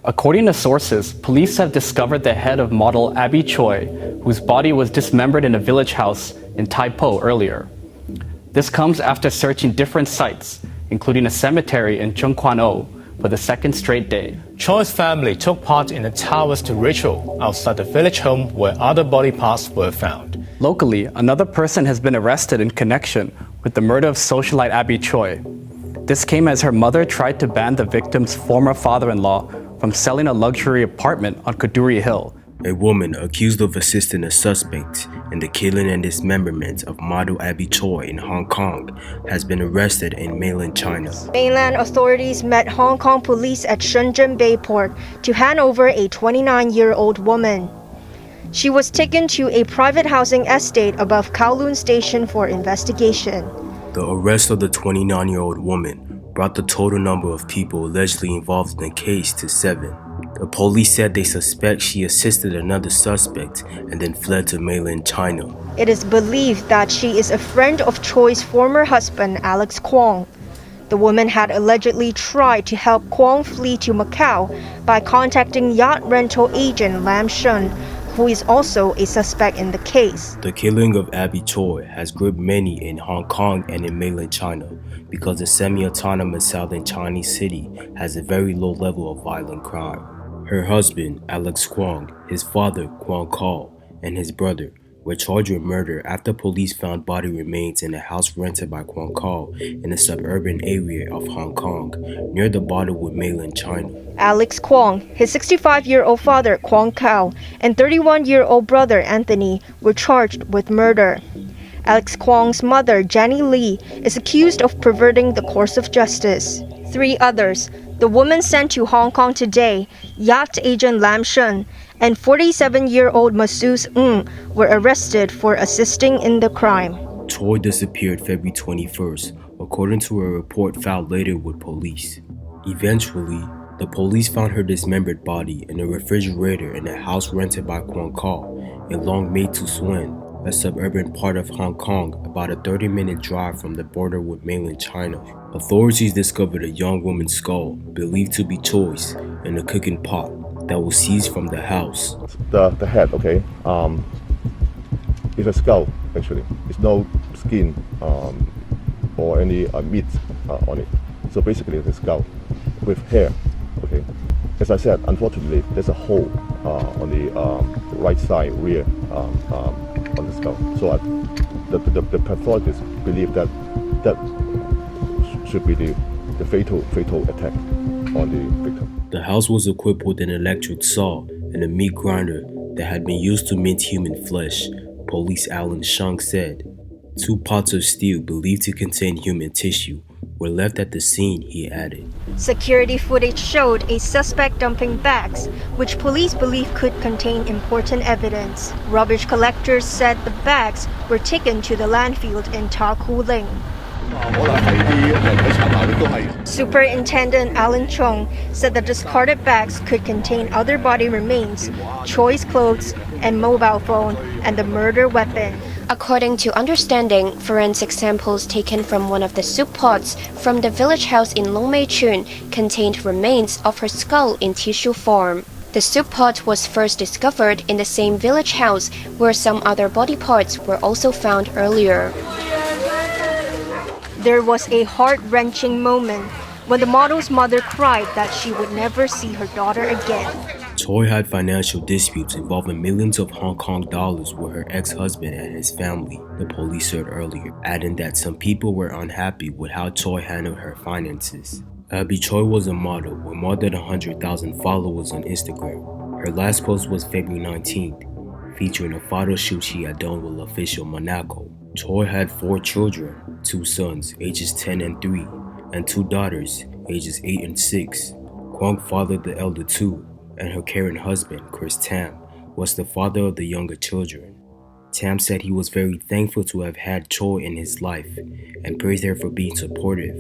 According to sources, police have discovered the head of model Abby Choi, whose body was dismembered in a village house in Taipo earlier. This comes after searching different sites, including a cemetery in Chungkwan-o, for the second straight day. Choi's family took part in a Taoist ritual outside the village home where other body parts were found. Locally, another person has been arrested in connection with the murder of socialite Abby Choi. This came as her mother tried to ban the victim's former father-in-law from selling a luxury apartment on Kaduri Hill. A woman accused of assisting a suspect in the killing and dismemberment of model Abby Choi in Hong Kong has been arrested in mainland China. Mainland authorities met Hong Kong police at Shenzhen Bay Port to hand over a 29-year-old woman. She was taken to a private housing estate above Kowloon Station for investigation. The arrest of the 29-year-old woman brought the total number of people allegedly involved in the case to 7. The police said they suspect she assisted another suspect and then fled to mainland China. It is believed that she is a friend of Choi's former husband, Alex Kwong. The woman had allegedly tried to help Kwong flee to Macau by contacting yacht rental agent Lam Shun, who is also a suspect in the case. The killing of Abby Choi has gripped many in Hong Kong and in mainland China because the semi-autonomous southern Chinese city has a very low level of violent crime. Her husband, Alex Kwong, his father, Kwong Kao, and his brother were charged with murder after police found body remains in a house rented by Kwong Kao in a suburban area of Hong Kong, near the border with mainland China. Alex Kwong, his 65-year-old father, Kwong Kao, and 31-year-old brother, Anthony, were charged with murder. Alex Kwong's mother, Jenny Lee, is accused of perverting the course of justice. 3 others, the woman sent to Hong Kong today, yacht agent Lam Shun, and 47-year-old Masseuse Ng, were arrested for assisting in the crime. Choi disappeared February 21st, according to a report filed later with police. Eventually, the police found her dismembered body in a refrigerator in a house rented by Kwong Kao in Long May Tu Suen, a suburban part of Hong Kong about a 30-minute drive from the border with mainland China. Authorities discovered a young woman's skull, believed to be Choi's, in a cooking pot that was seized from the house. The head, okay, is a skull actually. It's no skin or any meat on it. So basically it's a skull with hair, okay. As I said, unfortunately, there's a hole on the right side rear on the skull. So the pathologists believe that should be the fatal attack on the victim. The house was equipped with an electric saw and a meat grinder that had been used to mince human flesh, Police Alan Shang said. 2 pots of steel believed to contain human tissue were left at the scene, he added. Security footage showed a suspect dumping bags, which police believe could contain important evidence. Rubbish collectors said the bags were taken to the landfill in Ta Kwu Ling. Superintendent Alan Chong said the discarded bags could contain other body remains, Choi's clothes and mobile phone, and the murder weapon. According to understanding, forensic samples taken from one of the soup pots from the village house in Long Mei Chun contained remains of her skull in tissue form. The soup pot was first discovered in the same village house where some other body parts were also found earlier. There was a heart-wrenching moment when the model's mother cried that she would never see her daughter again. Choi had financial disputes involving millions of Hong Kong dollars with her ex-husband and his family, the police said earlier, adding that some people were unhappy with how Choi handled her finances. Abby Choi was a model with more than 100,000 followers on Instagram. Her last post was February 19th, featuring a photo shoot she had done with official Monaco. Choi had 4 children, 2 sons, ages 10 and 3, and 2 daughters, ages 8 and 6. Kwong fathered the elder 2, and her caring husband, Chris Tam, was the father of the younger children. Tam said he was very thankful to have had Choi in his life and praised her for being supportive.